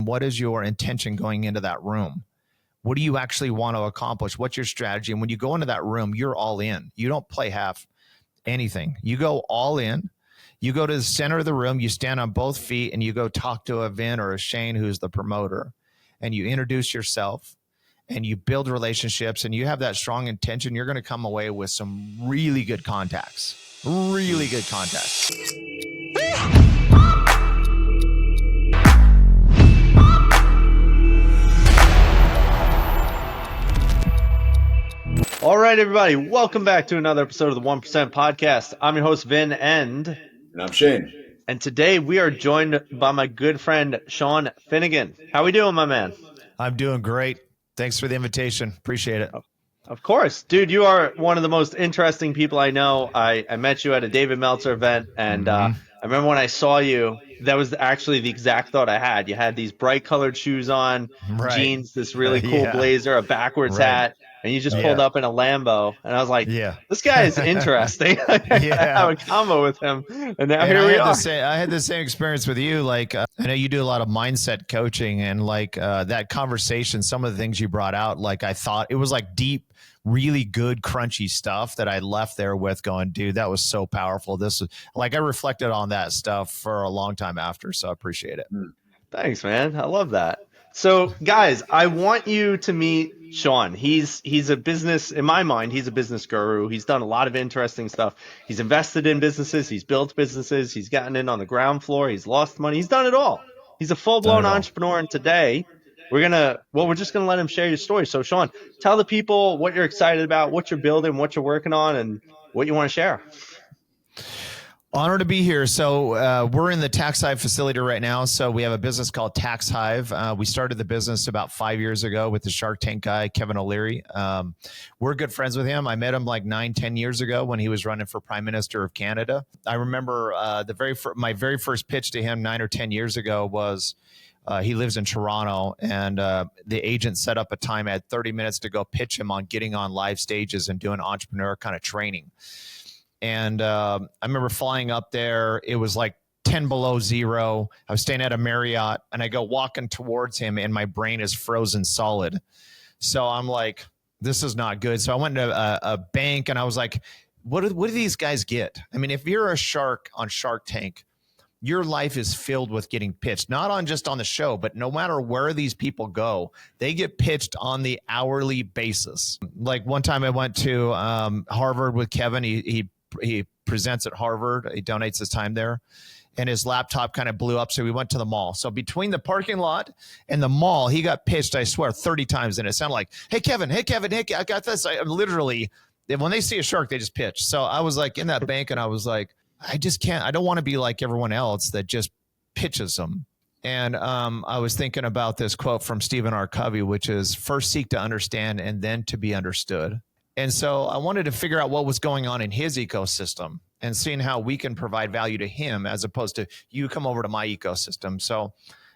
what is your intention going into that room? What do you actually want to accomplish? What's your strategy? And when you go into that room, you're all in. You don't play half anything. You go all in. You go to the center of the room, you stand on both feet, and you go talk to a Vin or a Shane, who's the promoter, and you introduce yourself and you build relationships and you have that strong intention. You're going to come away with some really good contacts. Really good contacts. All right, everybody. Welcome back to another episode of the 1% Podcast. I'm your host, Vin, and I'm Shane. And today we are joined by my good friend, Shawn Finnegan. How we doing, my man? I'm doing great. Thanks for the invitation. Appreciate it. Of course. Dude, you are one of the most interesting people I know. I met you at a David Meltzer event, and I remember when I saw you, that was actually the exact thought I had. You had these bright colored shoes on, jeans, this really cool blazer, a backwards hat, and you just pulled up in a Lambo. And I was like, this guy is interesting. I have a combo with him. And now here we are. I had the same experience with you. Like, I know you do a lot of mindset coaching, and like that conversation, some of the things you brought out, like I thought it was like deep, really good, crunchy stuff that I left there with going, dude, that was so powerful. This was like, I reflected on that stuff for a long time after. So I appreciate it. Thanks, man. I love that. So guys, I want you to meet Shawn. He's a business, in my mind, he's a business guru. He's done a lot of interesting stuff. He's invested in businesses. He's built businesses. He's gotten in on the ground floor. He's lost money. He's done it all. He's a full-blown entrepreneur. And today we're just going to let him share your story. So Shawn, tell the people what you're excited about, what you're building, what you're working on, and what you want to share. Honored to be here. So we're in the Tax Hive facility right now. So we have a business called Tax Hive. We started the business about 5 years ago with the Shark Tank guy, Kevin O'Leary. We're good friends with him. I met him like 9-10 years ago when he was running for Prime Minister of Canada. I remember my very first pitch to him 9 or 10 years ago was he lives in Toronto, and the agent set up a time. I had 30 minutes to go pitch him on getting on live stages and doing entrepreneur kind of training. And I remember flying up there. It was like 10 below zero. I was staying at a Marriott, and I go walking towards him, and my brain is frozen solid. So I'm like, this is not good. So I went to a bank, and I was like, what do these guys get? I mean, if you're a shark on Shark Tank, your life is filled with getting pitched, not on just on the show, but no matter where these people go, they get pitched on the hourly basis. Like one time I went to Harvard with Kevin. He presents at Harvard. He donates his time there, and his laptop kind of blew up. So we went to the mall. So between the parking lot and the mall, he got pitched, I swear, 30 times. And it sounded like, hey, Kevin, I got this. I'm literally, when they see a shark, they just pitch. So I was like in that bank, and I was like, I just can't, I don't want to be like everyone else that just pitches them. And I was thinking about this quote from Stephen R. Covey, which is first seek to understand and then to be understood. And so I wanted to figure out what was going on in his ecosystem and seeing how we can provide value to him as opposed to you come over to my ecosystem. So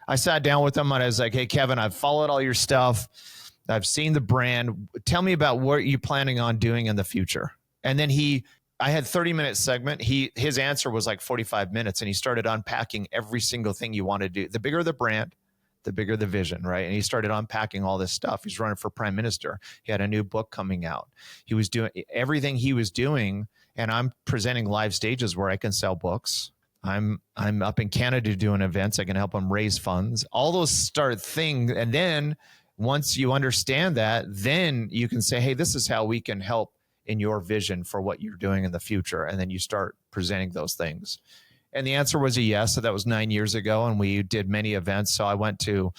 I sat down with him, and I was like, hey, Kevin, I've followed all your stuff. I've seen the brand. Tell me about what you're planning on doing in the future. And then I had 30-minute segment. His answer was like 45 minutes, and he started unpacking every single thing you want to do. The bigger the brand, the bigger the vision, right? And he started unpacking all this stuff. He's running for prime minister. He had a new book coming out. He was doing everything he was doing, and I'm presenting live stages where I can sell books. I'm up in Canada doing events. I can help them raise funds. All those start things, and then once you understand that, then you can say, hey, this is how we can help in your vision for what you're doing in the future. And then you start presenting those things. And the answer was a yes. So that was 9 years ago. And we did many events. So I went to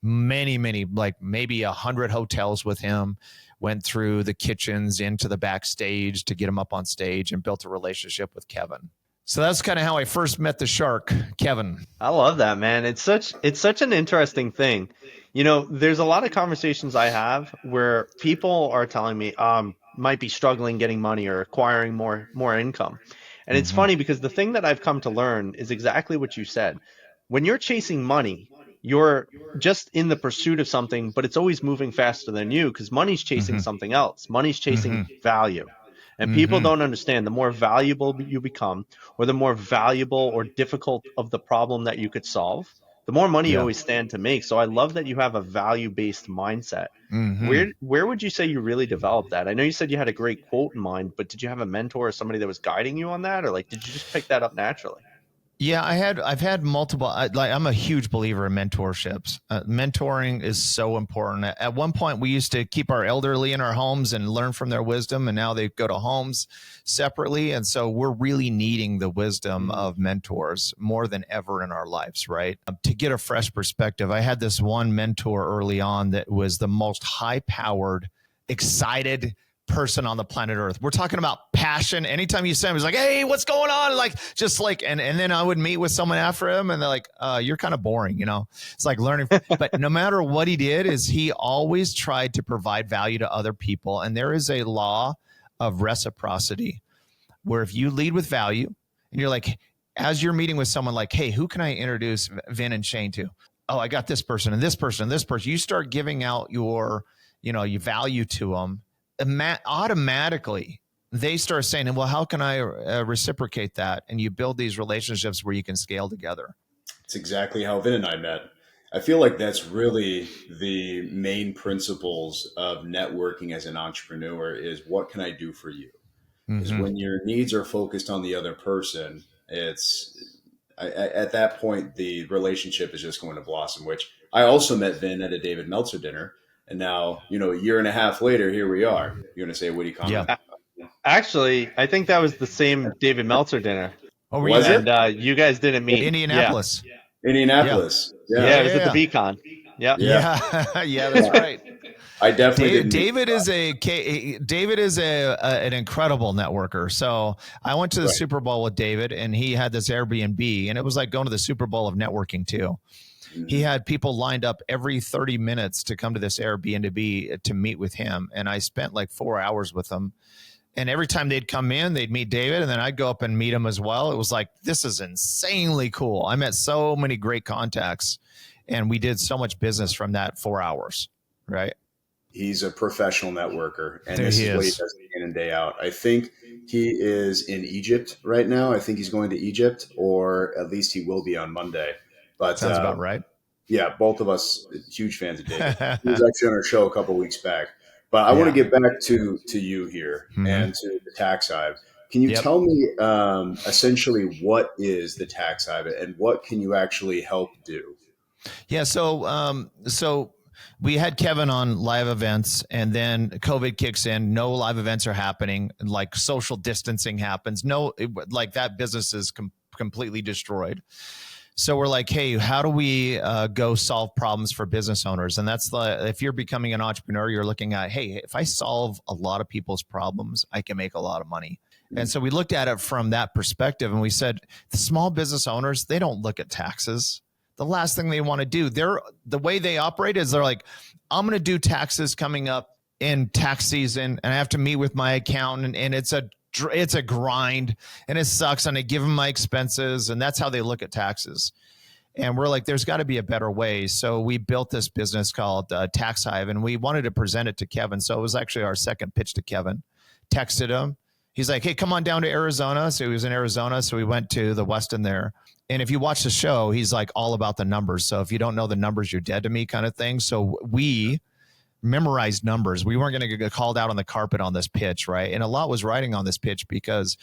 many, like maybe 100 hotels with him, went through the kitchens into the backstage to get him up on stage, and built a relationship with Kevin. So that's kind of how I first met the shark, Kevin. I love that, man. It's such an interesting thing. You know, there's a lot of conversations I have where people are telling me, might be struggling getting money or acquiring more income. And it's funny because the thing that I've come to learn is exactly what you said. When you're chasing money, you're just in the pursuit of something, but it's always moving faster than you because money's chasing something else. Money's chasing value. And people don't understand the more valuable you become, or the more valuable or difficult of the problem that you could solve, the more money you Yeah. always stand to make. So I love that you have a value-based mindset. Mm-hmm. Where would you say you really developed that? I know you said you had a great quote in mind, but did you have a mentor or somebody that was guiding you on that, or like did you just pick that up naturally? Yeah, I've had multiple. I'm a huge believer in mentorships. Mentoring is so important. At one point, we used to keep our elderly in our homes and learn from their wisdom, and now they go to homes separately. And so we're really needing the wisdom Mm. of mentors more than ever in our lives, right? To get a fresh perspective, I had this one mentor early on that was the most high-powered, excited person on the planet Earth. We're talking about passion. Anytime you send him, he's like, "Hey, what's going on?" Like, just like, and then I would meet with someone after him, and they're like, "You're kind of boring," you know. It's like learning. But no matter what he did, is he always tried to provide value to other people, and there is a law of reciprocity where if you lead with value, and you're like, as you're meeting with someone, like, "Hey, who can I introduce Vin and Shane to?" "Oh, I got this person and this person and this person." You start giving out your value to them, automatically they start saying, "Well, how can I reciprocate that?" And you build these relationships where you can scale together. It's exactly how Vin and I met. I feel like that's really the main principles of networking as an entrepreneur is what can I do for you? Is Mm-hmm. when your needs are focused on the other person, at that point, the relationship is just going to blossom, which I also met Vin at a David Meltzer dinner. And now, a year and a half later, here we are. You're going to say a witty Yeah. comment? Actually, I think that was the same David Meltzer dinner, Oh, were you Was it? there? and you guys didn't meet. Yeah, Indianapolis. Yeah. Indianapolis. Yeah. yeah, Yeah. it was at the Yeah. Beacon. Yep. Yeah. Yeah. Yeah. That's right. I definitely didn't meet. David is an incredible networker. So I went to the Right. Super Bowl with David, and he had this Airbnb, and it was like going to the Super Bowl of networking too. He had people lined up every 30 minutes to come to this Airbnb to meet with him, and I spent like 4 hours with him. And every time they'd come in, they'd meet David, and then I'd go up and meet him as well. It was like, this is insanely cool. I met so many great contacts, and we did so much business from that 4 hours, right? He's a professional networker, and There this he is what he is. does day in and day out. I think he is in Egypt right now. I think he's going to Egypt, or at least he will be on Monday. But Sounds about right. yeah, both of us huge fans of David. He was actually on our show a couple weeks back. But I want to Yeah. get back to you here and to the Tax Hive. Can you Yep. tell me essentially what is the Tax Hive and what can you actually help do? Yeah. So we had Kevin on live events, and then COVID kicks in. No live events are happening. Like social distancing happens. Like that business is completely destroyed. So we're like, hey, how do we go solve problems for business owners? And that's if you're becoming an entrepreneur, you're looking at, hey, if I solve a lot of people's problems, I can make a lot of money. And so we looked at it from that perspective, and we said, the small business owners, they don't look at taxes. The last thing they want to do, the way they operate is they're like, I'm going to do taxes coming up in tax season, and I have to meet with my accountant, and it's a grind, and it sucks, and I give them my expenses, and that's how they look at taxes. And we're like, there's got to be a better way. So we built this business called Tax Hive, and we wanted to present it to Kevin. So it was actually our second pitch to Kevin. Texted him. He's like, hey, come on down to Arizona. So he was in Arizona. So we went to the Westin there. And if you watch the show, he's like all about the numbers. So if you don't know the numbers, you're dead to me kind of thing. So we memorized numbers. We weren't going to get called out on the carpet on this pitch, right? And a lot was riding on this pitch because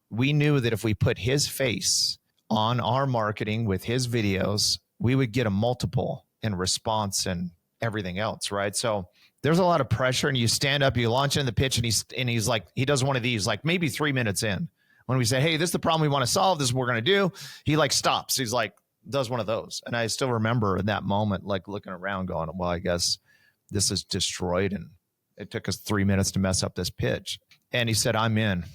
we knew that if we put his face on our marketing with his videos, we would get a multiple in response and everything else, right? So there's a lot of pressure, and you stand up, you launch in the pitch, and he's like, he does one of these, like maybe 3 minutes in. When we say, hey, this is the problem we want to solve, this is what we're going to do, he like stops. He's like, does one of those. And I still remember in that moment, like looking around going, well, I guess this is destroyed. And it took us 3 minutes to mess up this pitch. And he said, I'm in.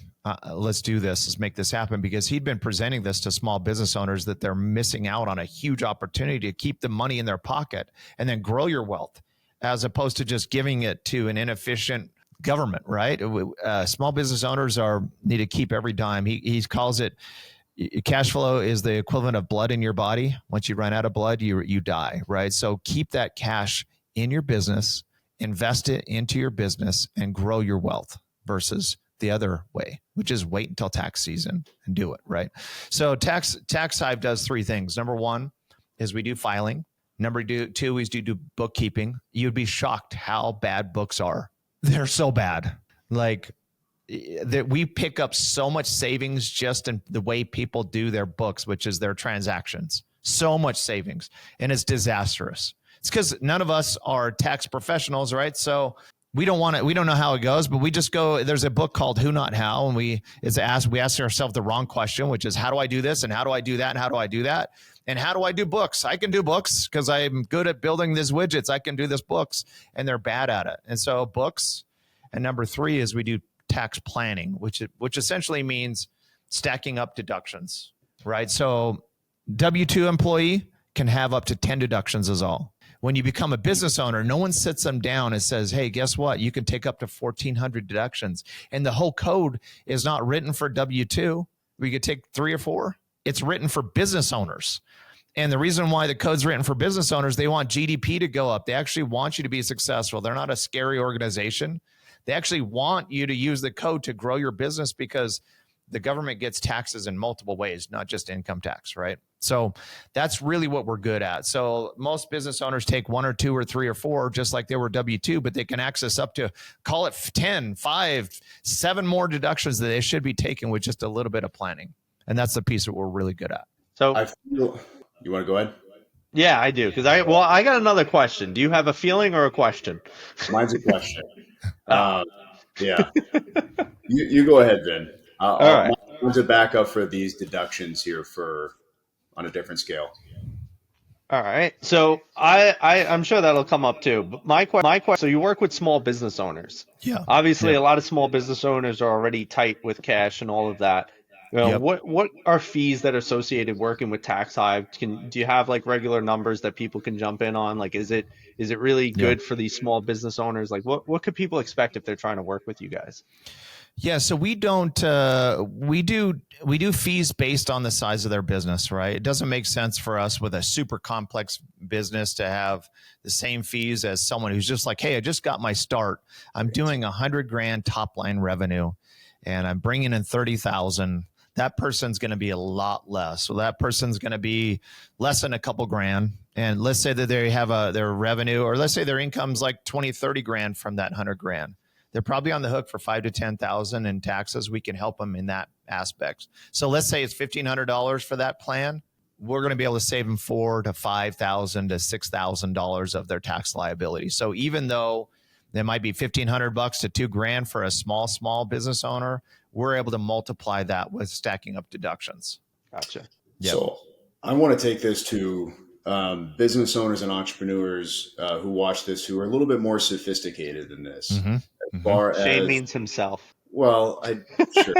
Let's do this. Let's make this happen, because he'd been presenting this to small business owners that they're missing out on a huge opportunity to keep the money in their pocket and then grow your wealth, as opposed to just giving it to an inefficient government, right? Small business owners need to keep every dime. He calls it, cash flow is the equivalent of blood in your body. Once you run out of blood, you die, right? So keep that cash in your business, invest it into your business, and grow your wealth, versus the other way, which is wait until tax season and do it, right? So Tax Hive does three things. Number one, is we do filing. Number two is do bookkeeping. You'd be shocked how bad books are. They're so bad. Like that we pick up so much savings just in the way people do their books, which is their transactions. So much savings, and it's disastrous. It's because none of us are tax professionals, right? So we don't want it. We don't know how it goes, but we just go. There's a book called Who Not How, and we ask ourselves the wrong question, which is how do I do this, and how do I do that, and how do I do that, and how do I do books? I can do books because I'm good at building these widgets. I can do this books, and they're bad at it. And so books. And number three is we do tax planning, which essentially means stacking up deductions, right? So W-2 employee can have up to 10 deductions is all. When you become a business owner, no one sits them down and says, hey, guess what? You can take up to 1,400 deductions. And the whole code is not written for W-2. We could take 3 or 4. It's written for business owners. And the reason why the code's written for business owners, they want GDP to go up. They actually want you to be successful. They're not a scary organization. They actually want you to use the code to grow your business because the government gets taxes in multiple ways, not just income tax, right? So that's really what we're good at. So most business owners take 1 or 2 or 3 or 4, just like they were W-2, but they can access up to, call it 10, 5, 7 more deductions that they should be taking with just a little bit of planning. And that's the piece that we're really good at. So you want to go ahead? Yeah, I do. Because I got another question. Do you have a feeling or a question? Mine's a question. Yeah. You go ahead, Vin. All right. Mine's a backup for these deductions here on a different scale. All right. So I'm sure that'll come up too. But my question. So you work with small business owners. Yeah. Obviously, Yeah. a lot of small business owners are already tight with cash and all of that. You know, Yep. what are fees that are associated working with Tax Hive? Do you have like regular numbers that people can jump in on? Like, is it really good for these small business owners? Like, what could people expect if they're trying to work with you guys? Yeah, so we don't we do fees based on the size of their business, right? It doesn't make sense for us with a super complex business to have the same fees as someone who's just like, hey, I just got my start. I'm doing $100,000 top line revenue, and I'm bringing in 30,000. That person's going to be a lot less. So that person's going to be less than a couple grand. And let's say that they have their revenue, or let's say their income's like 20, 30 grand from that 100 grand. They're probably on the hook for 5,000 to 10,000 in taxes. We can help them in that aspect. So let's say it's $1,500 for that plan. We're going to be able to save them $4,000 to $5,000 to $6,000 of their tax liability. So even though there might be $1,500 to $2,000 for a small business owner, we're able to multiply that with stacking up deductions. Gotcha. Yep. So I want to take this to business owners and entrepreneurs who watch this, who are a little bit more sophisticated than this. Mm-hmm. As far Shane as, means himself. well, sure.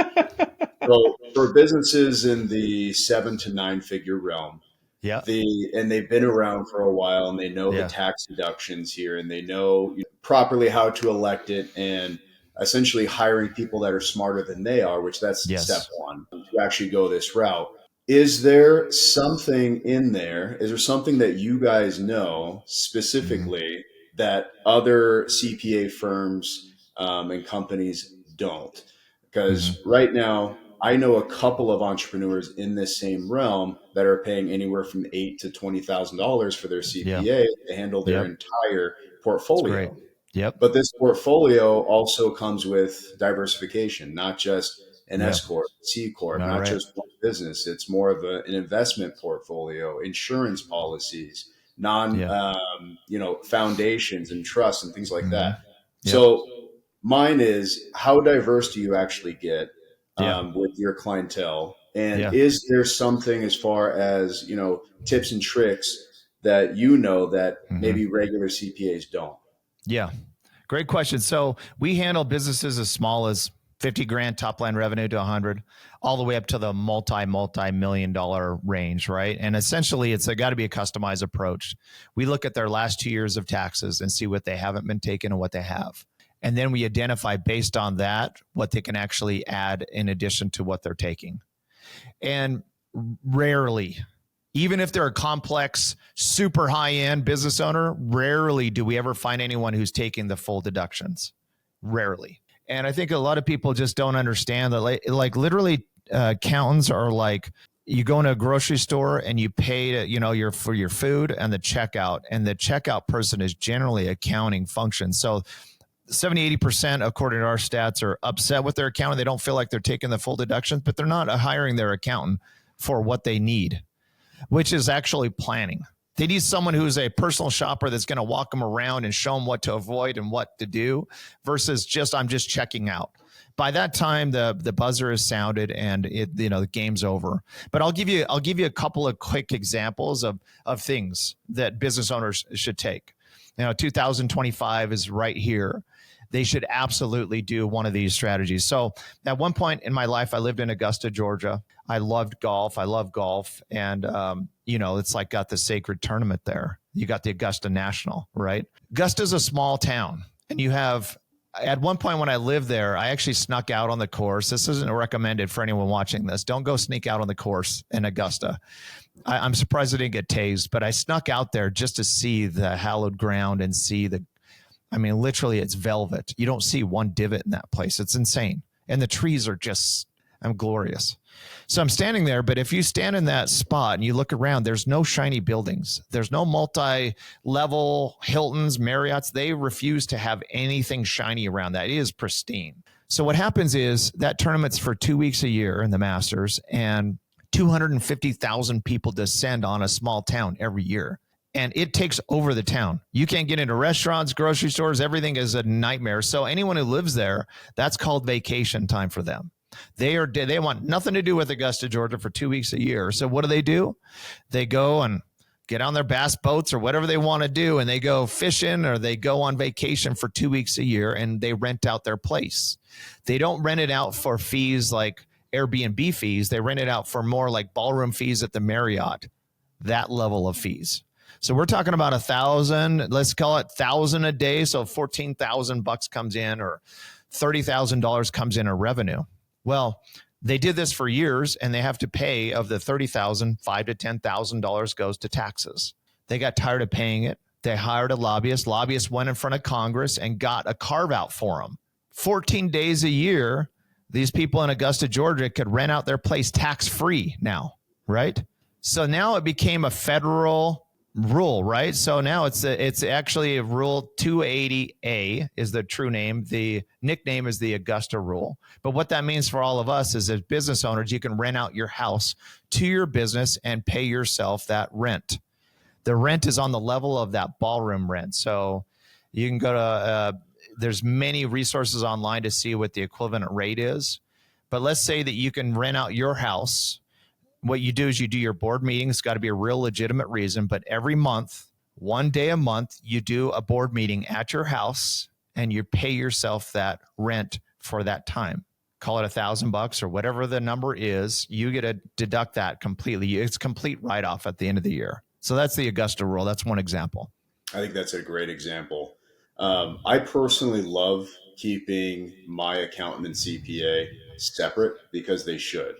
So for businesses in the 7 to 9 figure realm, Yeah. and they've been around for a while, and they know the tax deductions here, and they know properly how to elect it, and essentially hiring people that are smarter than they are, which that's step one, to actually go this route. Is there something in there? Is there something that you guys know specifically that other CPA firms and companies don't? Because right now, I know a couple of entrepreneurs in this same realm that are paying anywhere from $8,000 to $20,000 for their CPA to handle their entire portfolio. Yep. But this portfolio also comes with diversification, not just an S corp, C corp, not just one business. It's more of an investment portfolio, insurance policies, foundations and trusts and things like that. Yep. So mine is, how diverse do you actually get with your clientele? And is there something as far as, tips and tricks that that maybe regular CPAs don't? Yeah. Great question. So we handle businesses as small as 50 grand top line revenue to 100, all the way up to the multi-million dollar range, right? And essentially it's got to be a customized approach. We look at their last 2 years of taxes and see what they haven't been taken and what they have. And then we identify based on that what they can actually add in addition to what they're taking. And rarely, even if they're a complex, super high-end business owner, rarely do we ever find anyone who's taking the full deductions. Rarely. And I think a lot of people just don't understand that, like literally accountants are like, you go into a grocery store and you pay for your food and the checkout person is generally accounting function. So 70-80%, according to our stats, are upset with their accountant. They don't feel like they're taking the full deductions, but they're not hiring their accountant for what they need, which is actually planning. They need someone who's a personal shopper that's going to walk them around and show them what to avoid and what to do versus I'm just checking out. By that time, the buzzer is sounded and the game's over. But I'll give you a couple of quick examples of things that business owners should take. 2025 is right here. They should absolutely do one of these strategies. So at one point in my life, I lived in Augusta, Georgia. I loved golf. I love golf. And, it's like got the sacred tournament there. You got the Augusta National, right? Augusta's a small town. And you have, at one point when I lived there, I actually snuck out on the course. This isn't recommended for anyone watching this. Don't go sneak out on the course in Augusta. I'm surprised I didn't get tased, but I snuck out there just to see the hallowed ground and see literally it's velvet. You don't see one divot in that place. It's insane. And the trees are just, glorious. So I'm standing there, but if you stand in that spot and you look around, there's no shiny buildings. There's no multi-level Hiltons, Marriotts. They refuse to have anything shiny around that. It is pristine. So what happens is that tournament's for 2 weeks a year in the Masters, and 250,000 people descend on a small town every year. And it takes over the town. You can't get into restaurants, grocery stores. Everything is a nightmare. So anyone who lives there, that's called vacation time for them. They want nothing to do with Augusta, Georgia for 2 weeks a year. So what do? They go and get on their bass boats or whatever they want to do, and they go fishing or they go on vacation for 2 weeks a year, and they rent out their place. They don't rent it out for fees like Airbnb fees. They rent it out for more like ballroom fees at the Marriott, that level of fees. So we're talking about 1,000, let's call it 1,000 a day. So $14,000 comes in, or $30,000 comes in a revenue. Well, they did this for years, and they have to pay of the $30,000, $5,000 to $10,000 goes to taxes. They got tired of paying it. They hired a lobbyist. Lobbyists went in front of Congress and got a carve out for them. 14 days a year, these people in Augusta, Georgia could rent out their place tax free now, right? So now it became a federal rule, right? So now it's actually a Rule 280A is the true name. The nickname is the Augusta Rule. But what that means for all of us is, as business owners, you can rent out your house to your business and pay yourself that rent. The rent is on the level of that ballroom rent. So you can go to, there's many resources online to see what the equivalent rate is. But let's say that you can rent out your house. What you do is you do your board meeting. It's got to be a real legitimate reason, but every month, one day a month, you do a board meeting at your house and you pay yourself that rent for that time. Call it $1,000 or whatever the number is. You get to deduct that completely. It's complete write-off at the end of the year. So that's the Augusta Rule. That's one example. I think that's a great example. I personally love keeping my accountant and CPA separate because they should.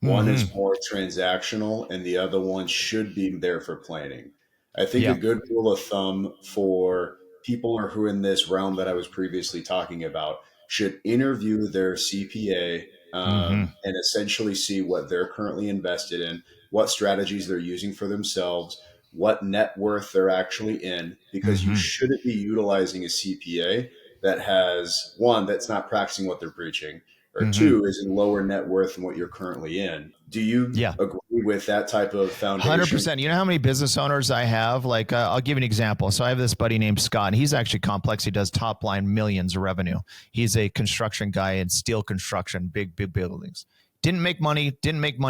One is more transactional and the other one should be there for planning. I think a good rule of thumb for people who are in this realm that I was previously talking about should interview their CPA and essentially see what they're currently invested in, what strategies they're using for themselves, what net worth they're actually in, because you shouldn't be utilizing a CPA that has, one, that's not practicing what they're preaching, or two, is in lower net worth than what you're currently in. Do you agree with that type of foundation? 100%. You know how many business owners I have? Like, I'll give you an example. So I have this buddy named Scott. He's actually complex. He does top line millions of revenue. He's a construction guy in steel construction, big buildings. Didn't make money.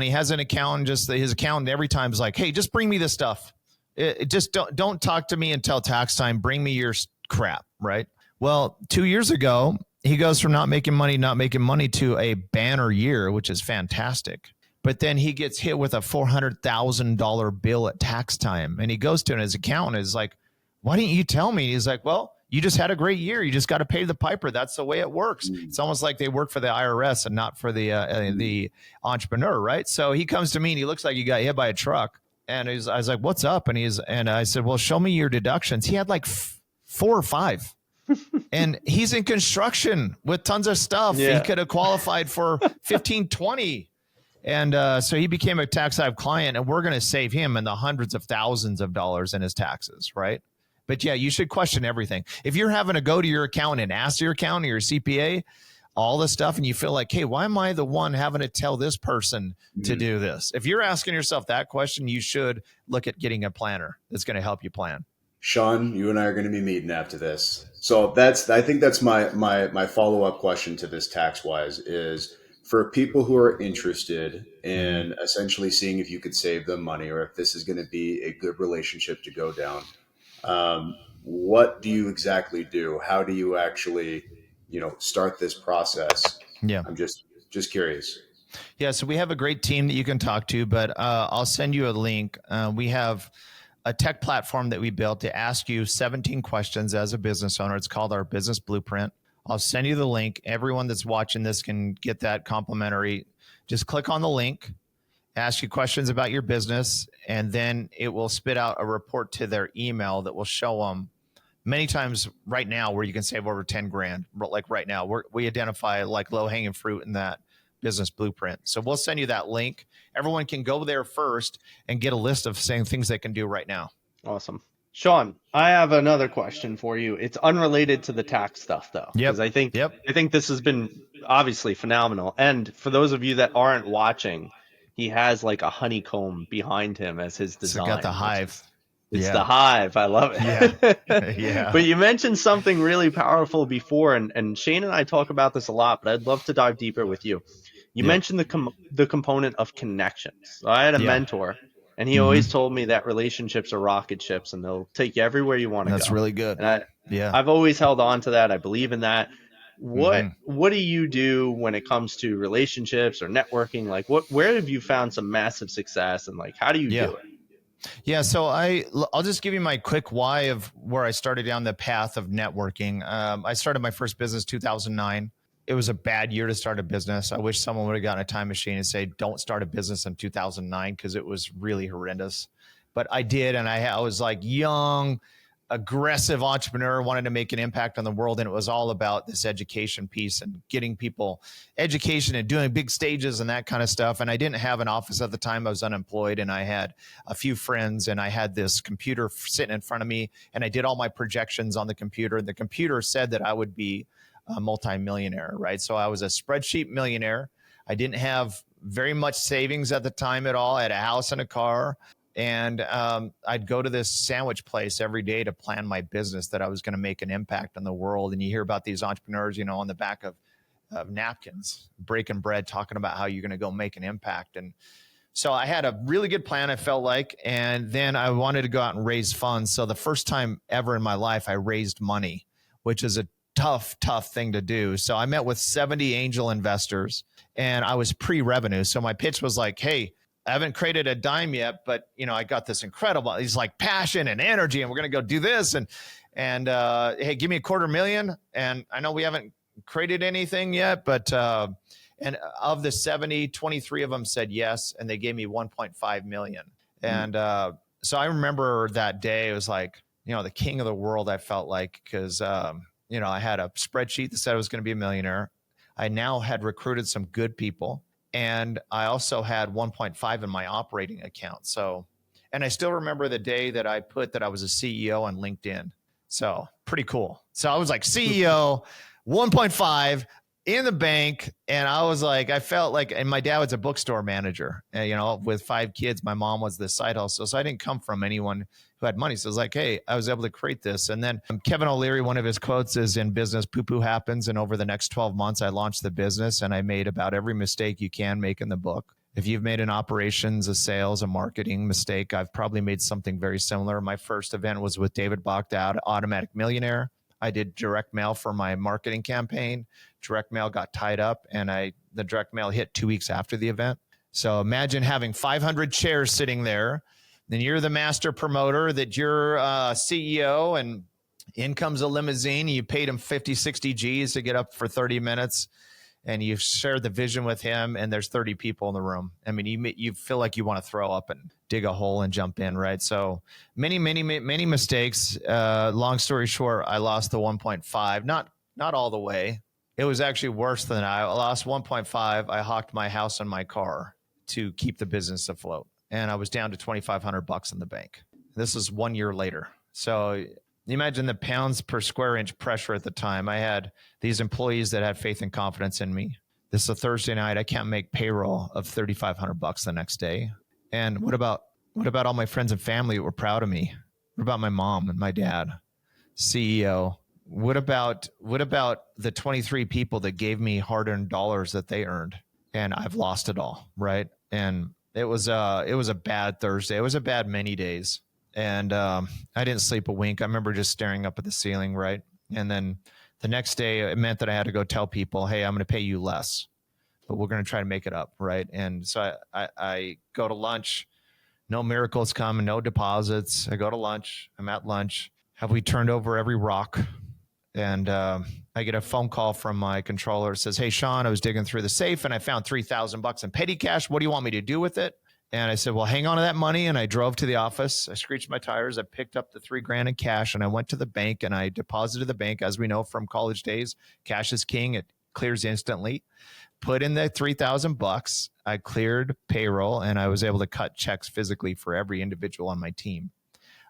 Has an accountant. His accountant every time is like, hey, just bring me this stuff. Just don't talk to me until tax time. Bring me your crap, right? Well, 2 years ago, he goes from not making money to a banner year, which is fantastic. But then he gets hit with a $400,000 bill at tax time. And he goes to his accountant and is like, why didn't you tell me? He's like, well, you just had a great year. You just got to pay the piper. That's the way it works. It's almost like they work for the IRS and not for the entrepreneur, right? So he comes to me and he looks like he got hit by a truck. And I was like, what's up? And I said, well, show me your deductions. He had like 4 or 5. And he's in construction with tons of stuff. He could have qualified for 15, 20. And so he became a Tax Hive client, and we're going to save him in the hundreds of thousands of dollars in his taxes, right? But yeah, you should question everything. If you're having to go to your accountant and ask your accountant or your CPA all this stuff, and you feel like, hey, why am I the one having to tell this person to do this? If you're asking yourself that question, you should look at getting a planner that's going to help you plan. Shawn, you and I are going to be meeting after this. So I think that's my follow-up question to this tax-wise is for people who are interested in essentially seeing if you could save them money or if this is going to be a good relationship to go down. What do you exactly do? How do you actually, start this process? Yeah. I'm just curious. Yeah. So we have a great team that you can talk to, but I'll send you a link. We have a tech platform that we built to ask you 17 questions as a business owner. It's called our Business Blueprint. I'll send you the link. Everyone that's watching this can get that complimentary. Just click on the link, ask you questions about your business, and then it will spit out a report to their email that will show them many times right now where you can save over 10 grand. Like right now, we identify like low hanging fruit in that Business Blueprint. So we'll send you that link. Everyone can go there first and get a list of saying things they can do right now. Awesome. Shawn, I have another question for you. It's unrelated to the tax stuff though. Because I think this has been obviously phenomenal. And for those of you that aren't watching, he has like a honeycomb behind him as his design. So got the hive. It's the hive. I love it. Yeah. But you mentioned something really powerful before, and Shane and I talk about this a lot, but I'd love to dive deeper with you. You mentioned the component of connections. So I had a mentor, and he always told me that relationships are rocket ships, and they'll take you everywhere you want to go. That's really good. And I've always held on to that. I believe in that. What do you do when it comes to relationships or networking? Like, where have you found some massive success, and like, how do you do it? Yeah, so I'll just give you my quick why of where I started down the path of networking. I started my first business 2009. It was a bad year to start a business. I wish someone would have gotten a time machine and say, don't start a business in 2009 because it was really horrendous. But I did, and I was like young, aggressive entrepreneur, wanted to make an impact on the world, and it was all about this education piece and getting people education and doing big stages and that kind of stuff. And I didn't have an office at the time. I was unemployed, and I had a few friends, and I had this computer sitting in front of me, and I did all my projections on the computer. The computer said that I would be a multimillionaire, right? So I was a spreadsheet millionaire. I didn't have very much savings at the time at all. I had a house and a car. And I'd go to this sandwich place every day to plan my business that I was going to make an impact on the world. And you hear about these entrepreneurs, on the back of napkins, breaking bread, talking about how you're going to go make an impact. And so I had a really good plan, I felt like. And then I wanted to go out and raise funds. So the first time ever in my life, I raised money, which is a tough thing to do. So I met with 70 angel investors, and I was pre-revenue. So my pitch was like, hey, I haven't created a dime yet, but I got this incredible, he's like passion and energy, and we're going to go do this. And hey, give me $250,000. And I know we haven't created anything yet, but, and of the 70, 23 of them said yes. And they gave me 1.5 million. And, so I remember that day, it was like, the king of the world, I felt like, because, I had a spreadsheet that said I was going to be a millionaire. I now had recruited some good people. And I also had 1.5 in my operating account. So, and I still remember the day that I put that I was a CEO on LinkedIn. So pretty cool. So I was like CEO, 1.5 in the bank. And I was like, I felt like, and my dad was a bookstore manager, and, with 5 kids. My mom was the side hustle. So I didn't come from anyone who had money. So it was like, hey, I was able to create this. And then Kevin O'Leary, one of his quotes is, in business, poo-poo happens. And over the next 12 months, I launched the business, and I made about every mistake you can make in the book. If you've made an operations, a sales, a marketing mistake, I've probably made something very similar. My first event was with David Bogdad, Automatic Millionaire. I did direct mail for my marketing campaign. Direct mail got tied up, and the direct mail hit 2 weeks after the event. So imagine having 500 chairs sitting there. Then you're the master promoter, that you're CEO, and in comes a limousine. You paid him 50, 60 G's to get up for 30 minutes, and you've shared the vision with him, and there's 30 people in the room. I mean, you feel like you want to throw up and dig a hole and jump in, right? So many mistakes. Long story short, I lost the 1.5, not all the way. It was actually worse than that. I lost 1.5. I hawked my house and my car to keep the business afloat. And I was down to $2,500 in the bank. This is 1 year later. So you imagine the pounds per square inch pressure at the time. I had these employees that had faith and confidence in me. This is a Thursday night. I can't make payroll of $3,500 the next day. And what about all my friends and family that were proud of me? What about my mom and my dad, CEO? What about the 23 people that gave me hard-earned dollars that they earned? And I've lost it all, right? And it was a bad Thursday. It was a bad many days. And I didn't sleep a wink. I remember just staring up at the ceiling, right? And then the next day, it meant that I had to go tell people, hey, I'm going to pay you less, but we're going to try to make it up, right? And so I go to lunch. No miracles come, no deposits. I go to lunch. I'm at lunch. Have we turned over every rock? And I get a phone call from my controller. It says, hey, Shawn, I was digging through the safe and I found $3,000 in petty cash. What do you want me to do with it? And I said, well, hang on to that money. And I drove to the office. I screeched my tires. I picked up the $3,000 in cash and I went to the bank and I deposited the bank. As we know from college days, cash is king. It clears instantly. Put in the $3,000. I cleared payroll and I was able to cut checks physically for every individual on my team.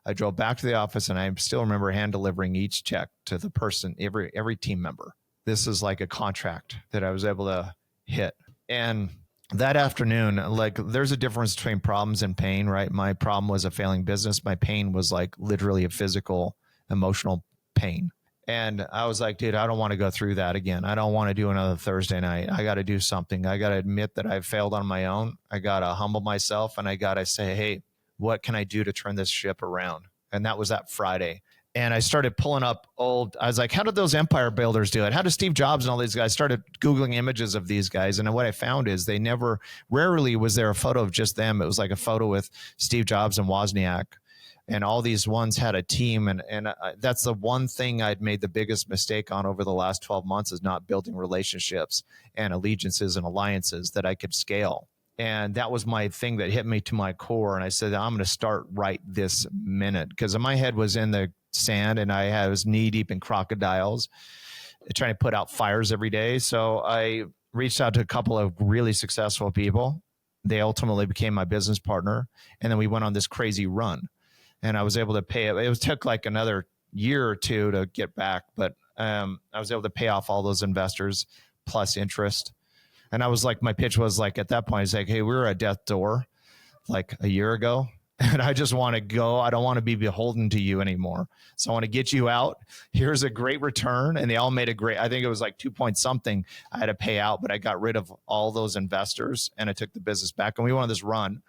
I drove back to the office and I still remember hand delivering each check to the person, every team member. This is like a contract that I was able to hit. And that afternoon, like there's a difference between problems and pain, right? My problem was a failing business. My pain was like literally a physical, emotional pain. And I was like, dude, I don't want to go through that again. I don't want to do another Thursday night. I got to do something. I got to admit that I've failed on my own. I got to humble myself and I got to say, hey, what can I do to turn this ship around? And that was that Friday. And I started pulling up I was like, how did those empire builders do it? How did Steve Jobs and all these guys started Googling images of these guys? And what I found is rarely was there a photo of just them. It was like a photo with Steve Jobs and Wozniak. And all these ones had a team. And that's the one thing I'd made the biggest mistake on over the last 12 months is not building relationships and allegiances and alliances that I could scale. And that was my thing that hit me to my core. And I said, I'm going to start right this minute because my head was in the sand and I was knee deep in crocodiles trying to put out fires every day. So I reached out to a couple of really successful people. They ultimately became my business partner. And then we went on this crazy run and I was able to pay it. It took like another year or two to get back, but I was able to pay off all those investors plus interest. And I was like, my pitch was like, at that point, it's like, hey, we were at death's door like a year ago. And I just want to go. I don't want to be beholden to you anymore. So I want to get you out. Here's a great return. And they all made I think it was like 2 point something I had to pay out, but I got rid of all those investors and I took the business back. And we went on this run.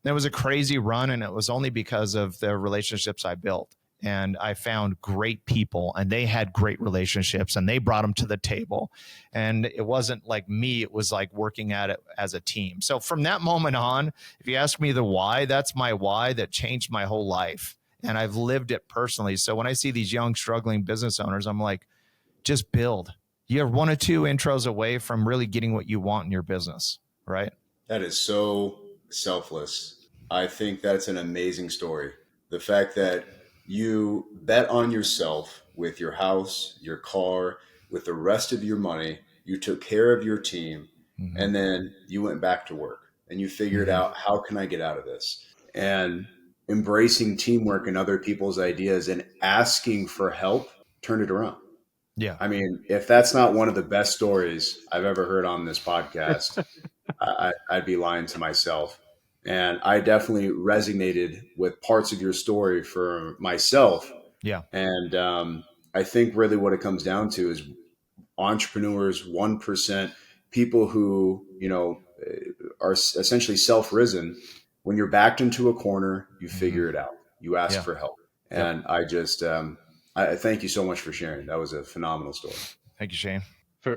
And it was a crazy run. And it was only because of the relationships I built. And I found great people and they had great relationships and they brought them to the table. And it wasn't like me, it was like working at it as a team. So from that moment on, if you ask me the why, that's my why that changed my whole life. And I've lived it personally. So when I see these young, struggling business owners, I'm like, just build. You're one or two intros away from really getting what you want in your business, right? That is so selfless. I think that's an amazing story. The fact that you bet on yourself with your house, your car, with the rest of your money. You took care of your team, and then you went back to work and you figured out, how can I get out of this? And embracing teamwork and other people's ideas and asking for help turned it around. Yeah. I mean, if that's not one of the best stories I've ever heard on this podcast, I'd be lying to myself. And I definitely resonated with parts of your story for myself. Yeah. And I think really what it comes down to is entrepreneurs, 1%, people who, are essentially self-risen. When you're backed into a corner, you figure it out. You ask for help. And I just, I thank you so much for sharing. That was a phenomenal story. Thank you, Shane.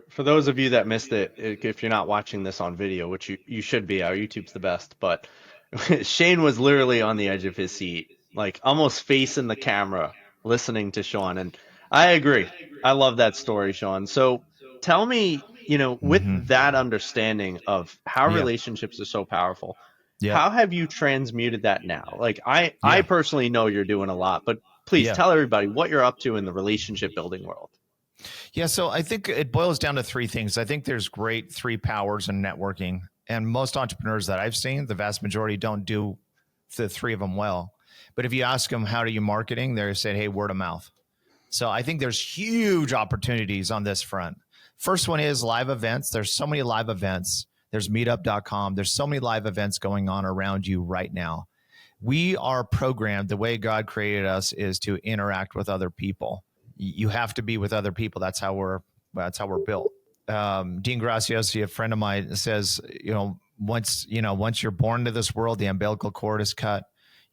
For those of you that missed it, if you're not watching this on video, which you should be, our YouTube's the best, but Shane was literally on the edge of his seat, like almost facing the camera, listening to Shawn. And I agree. I love that story, Shawn. So tell me, with that understanding of how relationships are so powerful, how have you transmuted that now? Like I personally know you're doing a lot, but please tell everybody what you're up to in the relationship building world. Yeah, so I think it boils down to three things. I think there's great three powers in networking. And most entrepreneurs that I've seen, the vast majority don't do the three of them well. But if you ask them, how do you marketing? They're saying, hey, word of mouth. So I think there's huge opportunities on this front. First one is live events. There's so many live events. There's meetup.com. There's so many live events going on around you right now. We are programmed, the way God created us is to interact with other people. You have to be with other people. That's how we're built. Dean Graziosi, a friend of mine, says, once you're born into this world, the umbilical cord is cut.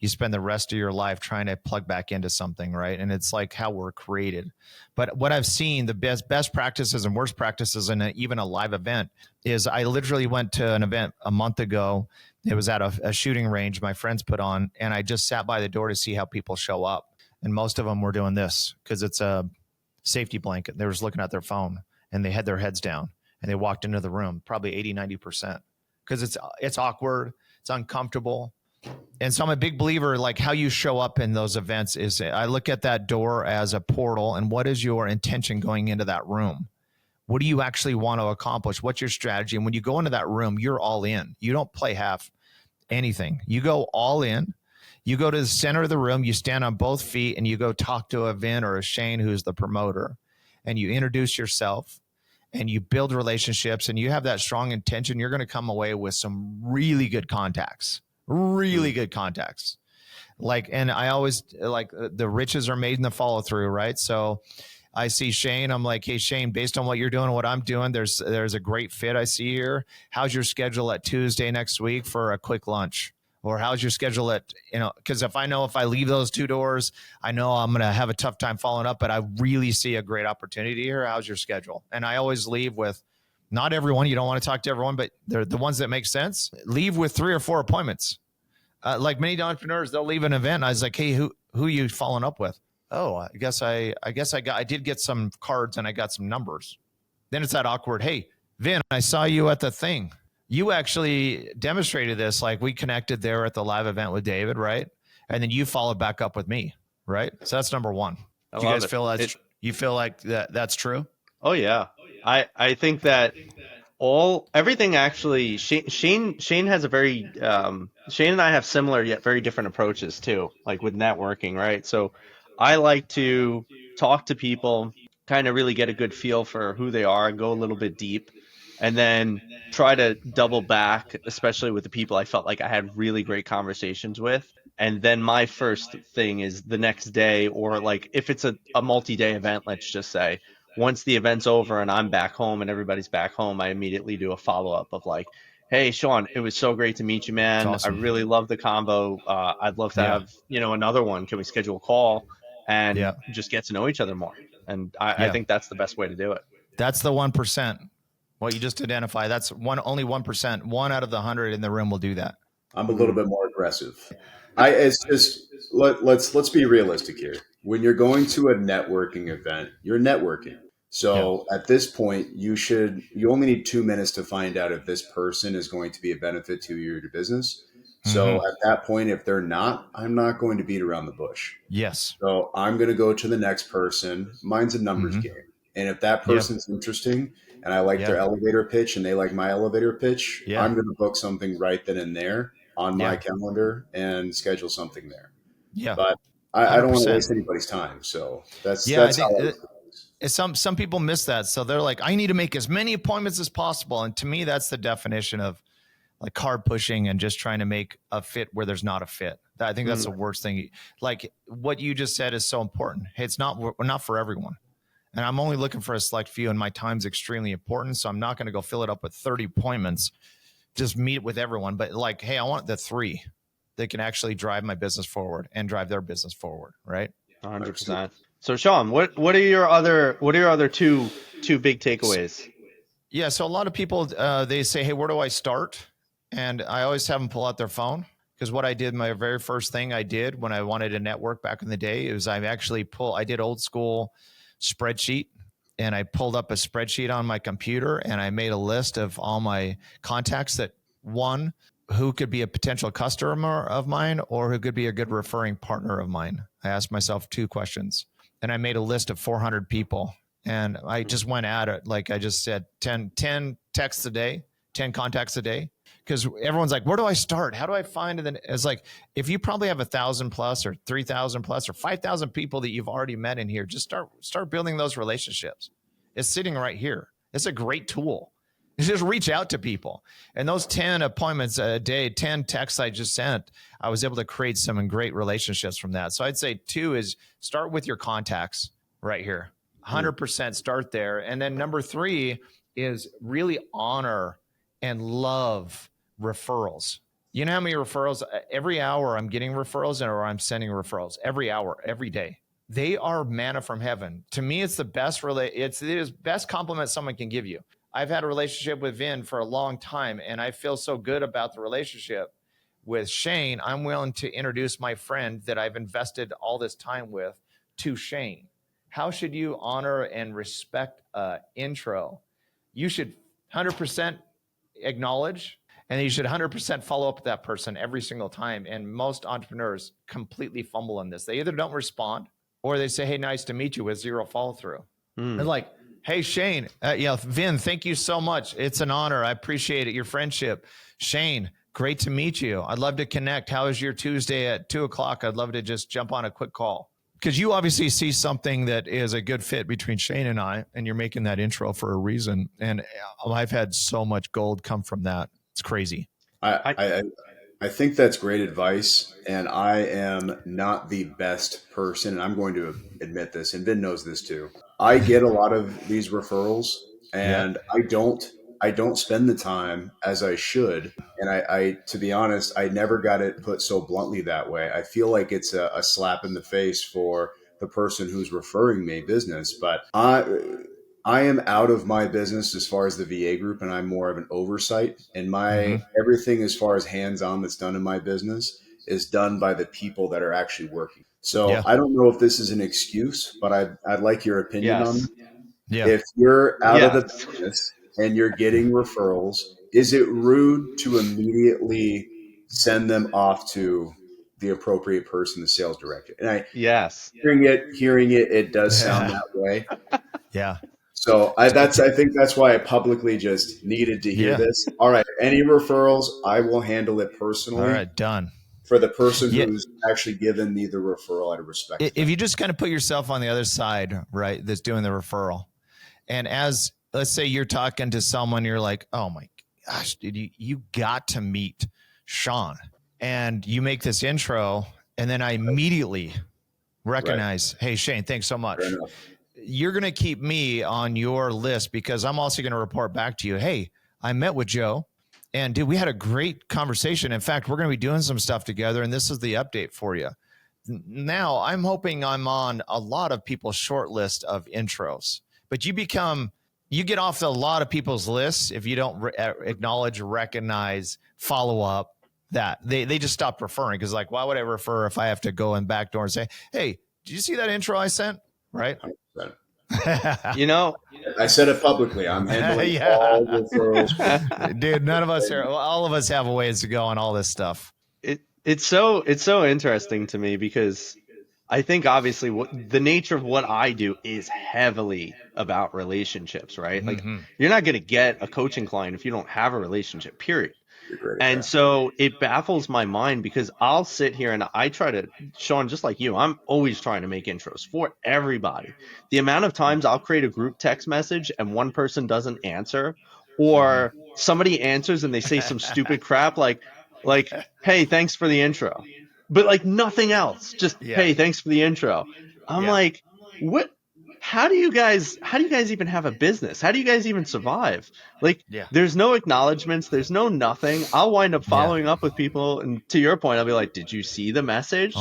You spend the rest of your life trying to plug back into something, right? And it's like how we're created. But what I've seen, the best practices and worst practices in even a live event is I literally went to an event a month ago. It was at a shooting range my friends put on, and I just sat by the door to see how people show up. And most of them were doing this because it's a safety blanket. They were just looking at their phone, and they had their heads down, and they walked into the room, probably 80-90%, because it's awkward, it's uncomfortable. And so I'm a big believer, like how you show up in those events is, I look at that door as a portal, and what is your intention going into that room? What do you actually want to accomplish? What's your strategy? And when you go into that room, you're all in. You don't play half anything. You go all in. You go to the center of the room, you stand on both feet, and you go talk to a Vin or a Shane, who's the promoter, and you introduce yourself, and you build relationships, and you have that strong intention. You're going to come away with some really good contacts. And I always like the riches are made in the follow through, right? So I see Shane. I'm like, hey, Shane, based on what you're doing and what I'm doing, there's a great fit I see here. How's your schedule at Tuesday next week for a quick lunch? Or how's your schedule at, because if I leave those two doors, I know I'm going to have a tough time following up, but I really see a great opportunity here. How's your schedule? And I always leave with, not everyone, you don't want to talk to everyone, but they're the ones that make sense. Leave with 3 or 4 appointments. Like many entrepreneurs, they'll leave an event. And I was like, hey, who are you following up with? Oh, I did get some cards and I got some numbers. Then it's that awkward, hey, Vin, I saw you at the thing. You actually demonstrated this. Like we connected there at the live event with David, right? And then you followed back up with me, right? So that's number one. Do you guys feel you feel like that's true? Oh yeah. I think that everything actually, Shane has a very Shane and I have similar yet very different approaches too, like with networking, right? So I like to talk to people, kind of really get a good feel for who they are, go a little bit deep, and then try to double back, especially with the people I felt like I had really great conversations with. And then my first thing is the next day, or like if it's a multi-day event, let's just say, once the event's over and I'm back home and everybody's back home, I immediately do a follow-up of like, hey, Shawn, it was so great to meet you, man. Awesome. I really love the combo. I'd love to have, another one. Can we schedule a call and just get to know each other more? And I think that's the best way to do it. That's the 1%. What you just identify, that's only 1%. 1 out of the 100 in the room will do that. I'm a little bit more aggressive. Let's be realistic here. When you're going to a networking event, you're networking. So at this point, you only need 2 minutes to find out if this person is going to be a benefit to your business. So at that point, if they're not, I'm not going to beat around the bush. Yes. So I'm going to go to the next person. Mine's a numbers game. And if that person's interesting and I like their elevator pitch and they like my elevator pitch, I'm going to book something right then and there on my calendar and schedule something there. Yeah. But I don't want to waste anybody's time. So that's how some people miss that. So they're like, I need to make as many appointments as possible. And to me, that's the definition of like card pushing and just trying to make a fit where there's not a fit. I think that's the worst thing. Like what you just said is so important. Hey, we're not for everyone. And I'm only looking for a select few, and my time's extremely important. So I'm not going to go fill it up with 30 appointments, just meet with everyone. But like, hey, I want the 3 that can actually drive my business forward and drive their business forward. Right. 100%. So Shawn, what are your other two big takeaways? Yeah. So a lot of people, they say, hey, where do I start? And I always have them pull out their phone, because what I did, my very first thing I did when I wanted to network back in the day, is I did old school spreadsheet, and I pulled up a spreadsheet on my computer and I made a list of all my contacts that, one, who could be a potential customer of mine or who could be a good referring partner of mine. I asked myself 2 questions, and I made a list of 400 people, and I just went at it. Like I just said, 10 texts a day, 10 contacts a day. because everyone's like, where do I start? How do I find it? And it's like, if you probably have 1,000 plus or 3,000 plus or 5,000 people that you've already met in here, just start building those relationships. It's sitting right here. It's a great tool. Just reach out to people. And those 10 appointments a day, 10 texts I just sent, I was able to create some great relationships from that. So I'd say 2 is start with your contacts right here. 100% start there. And then number 3 is really honor and love referrals. You know how many referrals? Every hour I'm getting referrals or I'm sending referrals every hour, every day. They are manna from heaven. To me, it's the best it's the best compliment someone can give you. I've had a relationship with Vin for a long time, and I feel so good about the relationship with Shane. I'm willing to introduce my friend that I've invested all this time with to Shane. How should you honor and respect intro? You should 100% acknowledge, and you should 100% follow up with that person every single time. And most entrepreneurs completely fumble on this. They either don't respond or they say, hey, nice to meet you, with zero follow through. They're like, hey, Shane, Vin, thank you so much. It's an honor. I appreciate it. Your friendship. Shane, great to meet you. I'd love to connect. How is your Tuesday at 2:00? I'd love to just jump on a quick call. Because you obviously see something that is a good fit between Shane and I, and you're making that intro for a reason. And I've had so much gold come from that. It's crazy. I think that's great advice, and I am not the best person, and I'm going to admit this, and Vin knows this too. I get a lot of these referrals, and I don't spend the time as I should. And I, to be honest, I never got it put so bluntly that way. I feel like it's a slap in the face for the person who's referring me business, but I am out of my business as far as the VA group, and I'm more of an oversight. And everything as far as hands-on that's done in my business is done by the people that are actually working. So I don't know if this is an excuse, but I'd like your opinion on it. Yeah. If you're out of the business and you're getting referrals, is it rude to immediately send them off to the appropriate person, the sales director? And hearing it, it does sound that way. Yeah. So I think that's why I publicly just needed to hear this. All right. Any referrals, I will handle it personally. All right. Done. For the person who's actually given me the referral, out of respect. If you just kind of put yourself on the other side, right, that's doing the referral. And as, let's say you're talking to someone, you're like, oh my gosh, dude, you got to meet Shawn. And you make this intro, and then I immediately recognize, hey, Shane, thanks so much. You're going to keep me on your list because I'm also going to report back to you, hey, I met with Joe, and dude, we had a great conversation. In fact, we're going to be doing some stuff together, and this is the update for you. Now, I'm hoping I'm on a lot of people's short list of intros, but you get off a lot of people's lists if you don't acknowledge, recognize, follow up. That they just stopped referring, because like, why would I refer if I have to go in back door and say, hey, did you see that intro I sent? Right. I said it publicly. I'm handling all referrals. Dude, none of us are. All of us have a ways to go on all this stuff. It's so interesting to me, because I think obviously the nature of what I do is heavily about relationships, right? Like you're not going to get a coaching client if you don't have a relationship, period. And so it baffles my mind, because I'll sit here and I try to, Shawn, just like you, I'm always trying to make intros for everybody. The amount of times I'll create a group text message and one person doesn't answer, or somebody answers and they say some stupid crap like, hey, thanks for the intro. But like nothing else, just, hey, thanks for the intro. I'm like, what? How do you guys even have a business? How do you guys even survive? Like, there's no acknowledgments. There's no nothing. I'll wind up following up with people. And to your point, I'll be like, did you see the message?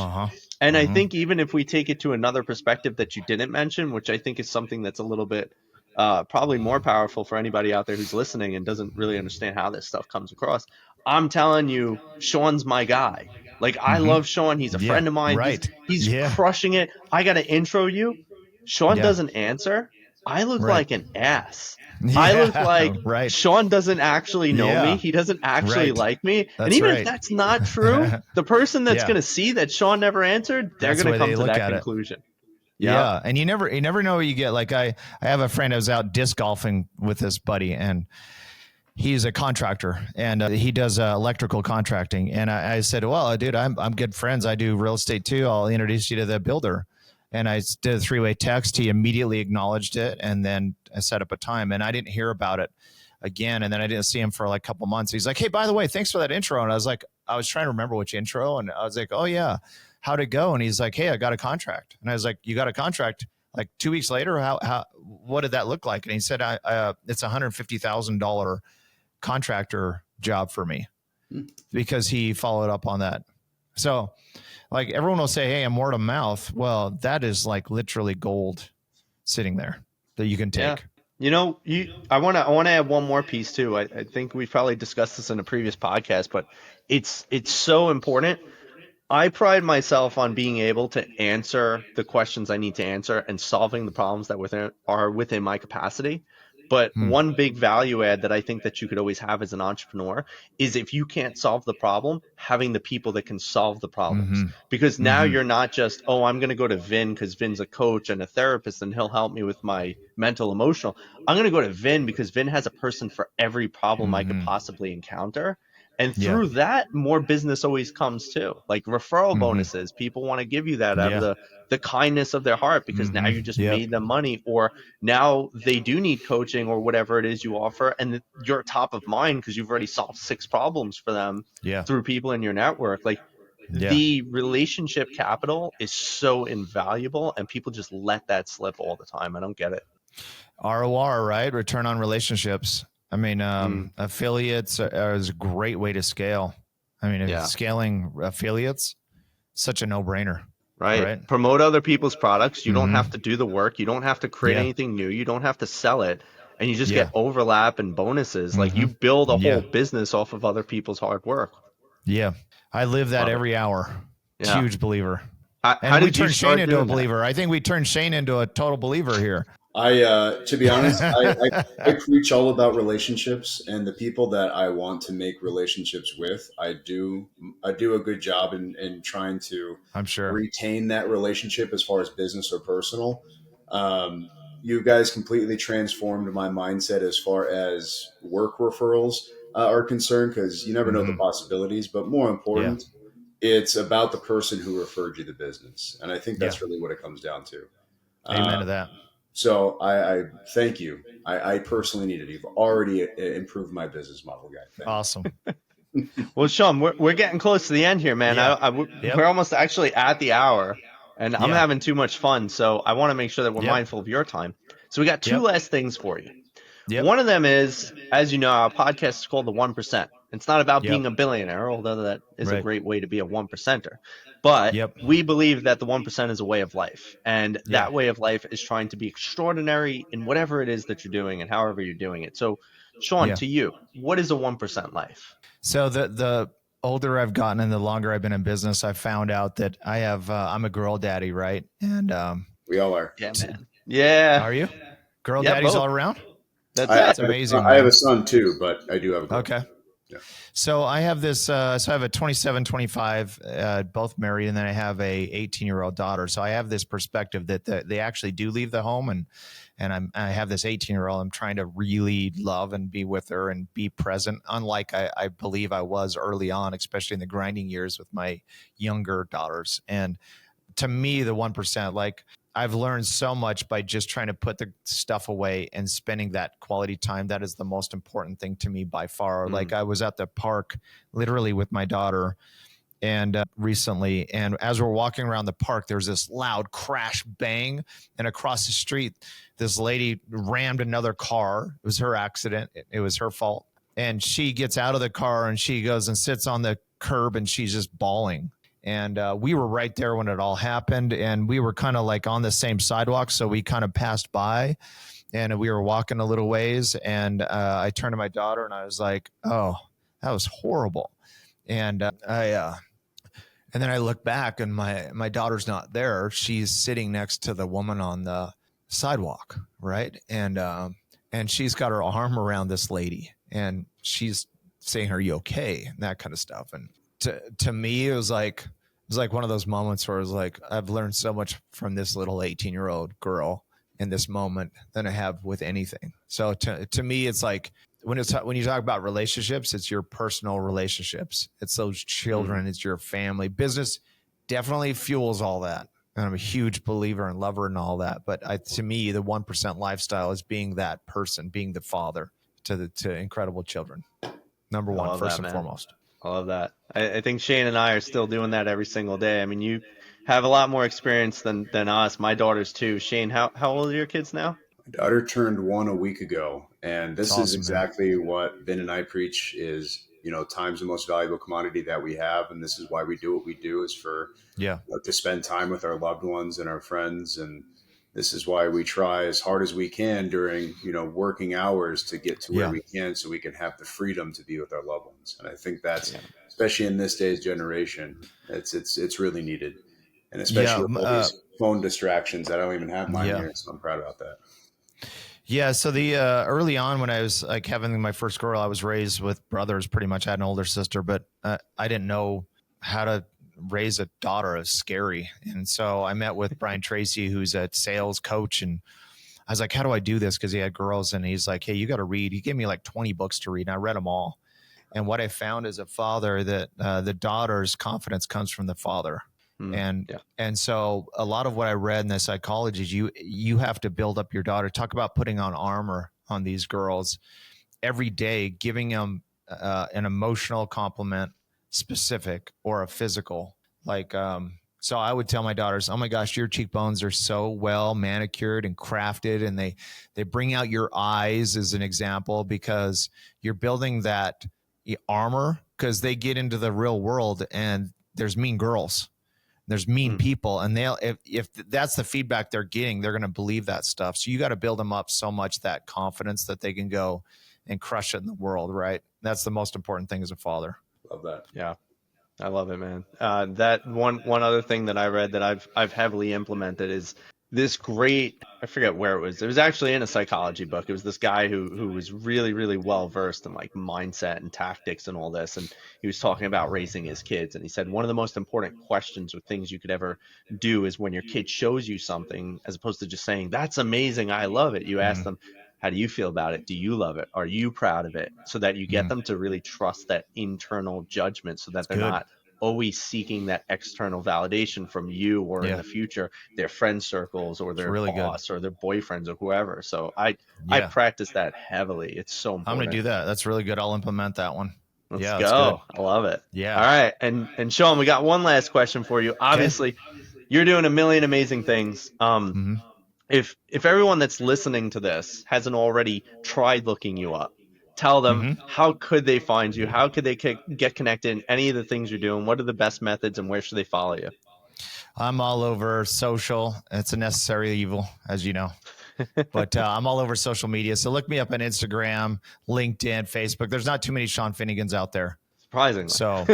And I think even if we take it to another perspective that you didn't mention, which I think is something that's a little bit probably more powerful for anybody out there who's listening and doesn't really understand how this stuff comes across. I'm telling you, Shawn's my guy. Like, I love Shawn. He's a friend of mine. Right. He's crushing it. I got to intro you. Shawn doesn't answer. I look like an ass. I look like Shawn doesn't actually know me. He doesn't actually like me. And even if that's not true, the person that's going to see that Shawn never answered, they're going to come to that conclusion. Yeah. And you never know what you get. Like I have a friend who was out disc golfing with this buddy, and he's a contractor and he does electrical contracting. And I said, well, dude, I'm good friends. I do real estate too. I'll introduce you to the builder. And I did a 3-way text. He immediately acknowledged it. And then I set up a time, and I didn't hear about it again. And then I didn't see him for like a couple months. He's like, hey, by the way, thanks for that intro. And I was like, I was trying to remember which intro. And I was like, oh yeah, how'd it go? And he's like, hey, I got a contract. And I was like, you got a contract? Like 2 weeks later, what did that look like? And he said, it's $150,000 contractor job for me, because he followed up on that. So like everyone will say, hey, I'm word of mouth. Well, that is like literally gold sitting there that you can take. Yeah. You know, I want to add one more piece too. I think we've probably discussed this in a previous podcast, but it's so important. I pride myself on being able to answer the questions I need to answer and solving the problems that are within my capacity. But one big value add that I think that you could always have as an entrepreneur is, if you can't solve the problem, having the people that can solve the problems. Because now you're not just, oh, I'm going to go to Vin because Vin's a coach and a therapist and he'll help me with my mental, emotional. I'm going to go to Vin because Vin has a person for every problem I could possibly encounter. And through that, more business always comes too. Like referral bonuses. People want to give you that out of the kindness of their heart, because now you just made them money, or now they do need coaching or whatever it is you offer. And you're top of mind because you've already solved 6 problems for them through people in your network. Like the relationship capital is so invaluable, and people just let that slip all the time. I don't get it. ROR, right? Return on relationships. I mean, affiliates is a great way to scale. I mean, scaling affiliates, such a no-brainer. Right. Promote other people's products. You don't have to do the work. You don't have to create anything new. You don't have to sell it. And you just get overlap and bonuses. Like you build a whole business off of other people's hard work. Yeah. I live that every hour. Huge believer. How did you turn Shane into a believer? That? I think we turned Shane into a total believer here. To be honest, I preach all about relationships, and the people that I want to make relationships with, I do a good job in trying to, I'm sure, retain that relationship as far as business or personal. You guys completely transformed my mindset as far as work referrals are concerned, because you never know the possibilities, but more important, it's about the person who referred you the business. And I think that's really what it comes down to. Amen to that. So I thank you. I personally need it. You've already improved my business model, guy. Awesome. Well, Shawn, we're getting close to the end here, man. We're almost actually at the hour, and I'm having too much fun. So I want to make sure that we're mindful of your time. So we got 2 last things for you. One of them is, as you know, our podcast is called The 1%. It's not about being a billionaire, although that is a great way to be a 1%er. But we believe that the 1% is a way of life. And that way of life is trying to be extraordinary in whatever it is that you're doing and however you're doing it. So, Shawn, to you, what is a 1% life? So the older I've gotten and the longer I've been in business, I've found out that I'm a girl daddy, right? And we all are. Yeah, man. Yeah. Are you? Girl daddies both. all around? That's amazing. I have a son too, but I do have a girl. Okay. Yeah. So I have this, so I have a 27, 25, both married, and then I have a 18-year-old daughter. So I have this perspective that they actually do leave the home, and I have this 18-year-old I'm trying to really love and be with her and be present, unlike I believe I was early on, especially in the grinding years with my younger daughters. And to me, the 1%, like, I've learned so much by just trying to put the stuff away and spending that quality time. That is the most important thing to me by far. Like, I was at the park literally with my daughter and recently, and as we're walking around the park, there's this loud crash bang, and across the street, this lady rammed another car. It was her accident. It was her fault. And she gets out of the car and she goes and sits on the curb and she's just bawling. And we were right there when it all happened, and we were kind of like on the same sidewalk. So we kind of passed by and we were walking a little ways, and I turned to my daughter and I was like, oh, that was horrible. And and then I look back and my daughter's not there. She's sitting next to the woman on the sidewalk. Right. And she's got her arm around this lady and she's saying, are you okay? And that kind of stuff. And to me, it was like one of those moments where it was like, I've learned so much from this little 18-year-old girl in this moment than I have with anything. So to me, it's like, when you talk about relationships, it's your personal relationships. It's those children. It's your family. Business definitely fuels all that. And I'm a huge believer and lover in all that. But to me, the 1% lifestyle is being that person, being the father to incredible children. Number one, first and foremost. I love that. I think Shane and I are still doing that every single day. I mean, you have a lot more experience than us. My daughter's too. Shane, how old are your kids now? My daughter turned 1 a week ago, and this awesome, is exactly what Vin and I preach is, time's the most valuable commodity that we have. And this is why we do what we do, is for to spend time with our loved ones and our friends. And this is why we try as hard as we can during, working hours to get to where we can, so we can have the freedom to be with our loved ones. And I think that's, especially in this day's generation, it's really needed. And especially with all these phone distractions, I don't even have mine here. So I'm proud about that. Yeah. So the early on when I was like having my first girl, I was raised with brothers pretty much. I had an older sister, but I didn't know how to raise a daughter. It was scary. And so I met with Brian Tracy, who's a sales coach. And I was like, how do I do this? Because he had girls, and he's like, hey, you got to read. He gave me like 20 books to read, and I read them all. And what I found as a father, that the daughter's confidence comes from the father. And so a lot of what I read in the psychology is you have to build up your daughter. Talk about putting on armor on these girls every day, giving them an emotional compliment, specific or a physical. Like, so I would tell my daughters, oh my gosh, your cheekbones are so well manicured and crafted. And they bring out your eyes as an example, because you're building that armor, because they get into the real world and there's mean girls. There's mean people, and if that's the feedback they're getting, they're going to believe that stuff. So you got to build them up so much, that confidence, that they can go and crush it in the world. Right. That's the most important thing as a father. Love that. Yeah. I love it, man. That one other thing that I read that I've heavily implemented is this great, I forget where it was. It was actually in a psychology book. It was this guy who was really, really well versed in like mindset and tactics and all this. And he was talking about raising his kids. And he said one of the most important questions or things you could ever do is when your kid shows you something, as opposed to just saying, that's amazing, I love it. You ask them, how do you feel about it? Do you love it? Are you proud of it? So that you get them to really trust that internal judgment, so that they're not always seeking that external validation from you, or in the future, their friend circles, or their boss, or their boyfriends, or whoever. So I practice that heavily. It's so important. I'm going to do that. That's really good. I'll implement that one. Let's go. I love it. Yeah. All right. And Shawn, we got one last question for you. Obviously, you're doing a million amazing things. If everyone that's listening to this hasn't already tried looking you up, tell them, how could they find you? How could they get connected in any of the things you're doing? What are the best methods, and where should they follow you? I'm all over social. It's a necessary evil, as you know. But I'm all over social media. So look me up on Instagram, LinkedIn, Facebook. There's not too many Shawn Finnegans out there. Surprisingly. So,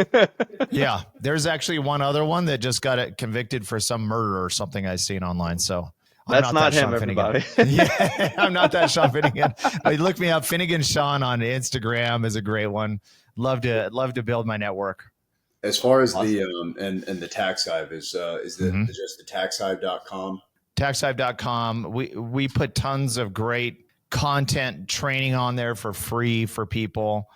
yeah, there's actually one other one that just got convicted for some murder or something I've seen online. So that's not him, everybody. Yeah, I'm not that Shawn Finnegan. But look me up. Finnegan Shawn on Instagram is a great one. Love to build my network. As far as the and the Tax Hive is just the taxhive.com. Taxhive.com. We put tons of great content training on there for free for people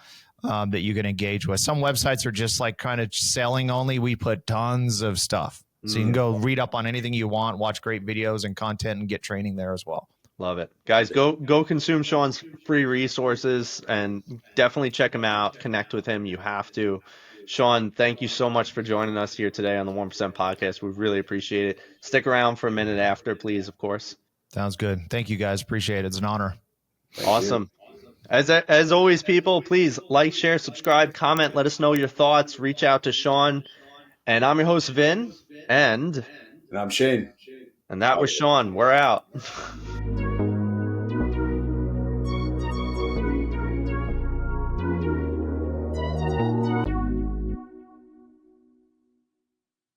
that you can engage with. Some websites are just like kind of selling only. We put tons of stuff. So you can go read up on anything you want, watch great videos and content, and get training there as well. Love it. Guys, go consume Shawn's free resources, and definitely check him out. Connect with him. You have to. Shawn, thank you so much for joining us here today on the 1% Podcast. We really appreciate it. Stick around for a minute after, please, of course. Sounds good. Thank you, guys. Appreciate it. It's an honor. Awesome. As always, people, please like, share, subscribe, comment. Let us know your thoughts. Reach out to Shawn. And I'm your host, Vin. And I'm Shane. And that was Shawn. We're out.